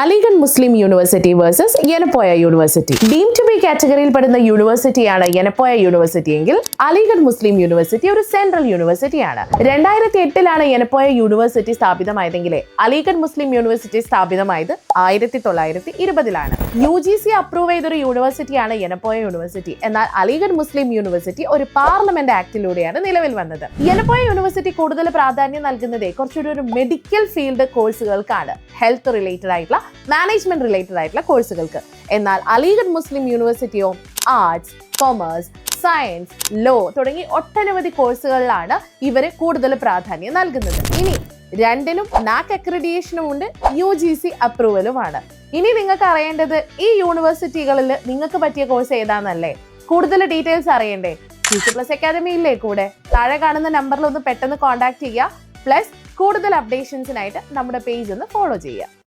Aligarh Muslim University versus Yenepoya University. Deem to be കാറ്റഗറിയിൽ പെടുന്ന യൂണിവേഴ്സിറ്റിയാണ് യനപ്പോയ യൂണിവേഴ്സിറ്റി എങ്കിൽ അലിഗഡ് മുസ്ലിം യൂണിവേഴ്സിറ്റി ഒരു സെൻട്രൽ യൂണിവേഴ്സിറ്റിയാണ്. 2008 യനപ്പോയ യൂണിവേഴ്സിറ്റി സ്ഥാപിതമായതെങ്കിലേ അലിഗഡ് മുസ്ലിം യൂണിവേഴ്സിറ്റി സ്ഥാപിതമായത് 1920 UGC അപ്രൂവ് ചെയ്തൊരു യൂണിവേഴ്സിറ്റിയാണ് യനപ്പോയ യൂണിവേഴ്സിറ്റി. എന്നാൽ അലിഗഡ് മുസ്ലിം യൂണിവേഴ്സിറ്റി ഒരു പാർലമെന്റ് ആക്ടിലൂടെയാണ് നിലവിൽ വന്നത്. യനപ്പോയ യൂണിവേഴ്സിറ്റി കൂടുതൽ പ്രാധാന്യം നൽകുന്നത് കുറച്ചുകൂടി ഒരു മെഡിക്കൽ ഫീൽഡ് കോഴ്സുകൾക്കാണ്, ഹെൽത്ത് റിലേറ്റഡ് ആയിട്ടുള്ള, മാനേജ്മെന്റ് റിലേറ്റഡ് ആയിട്ടുള്ള കോഴ്സുകൾക്ക്. എന്നാൽ അലിഗഡ് മുസ്ലിം യൂണിവേഴ്സിറ്റിയോ ആർട്സ്, കൊമേഴ്സ്, സയൻസ്, ലോ തുടങ്ങി ഒട്ടനവധി കോഴ്സുകളിലാണ് ഇവര് കൂടുതൽ പ്രാധാന്യം നൽകുന്നത്. ഇനി രണ്ടിനും നാക് അക്രഡിറ്റേഷനും ഉണ്ട്, UGC അപ്രൂവലുമാണ്. ഇനി നിങ്ങൾക്ക് അറിയേണ്ടത് ഈ യൂണിവേഴ്സിറ്റികളിൽ നിങ്ങൾക്ക് പറ്റിയ കോഴ്സ് ഏതാണെന്നല്ലേ? കൂടുതൽ ഡീറ്റെയിൽസ് അറിയണ്ടേ? ഫ്യൂച്ചർ പ്ലസ് അക്കാദമി ഇല്ലേ കൂടെ? താഴെ കാണുന്ന നമ്പറിൽ ഒന്ന് പെട്ടെന്ന് കോൺടാക്ട് ചെയ്യുക. പ്ലസ് കൂടുതൽ അപ്ഡേഷൻസിനായിട്ട് നമ്മുടെ പേജ് ഒന്ന് ഫോളോ ചെയ്യുക.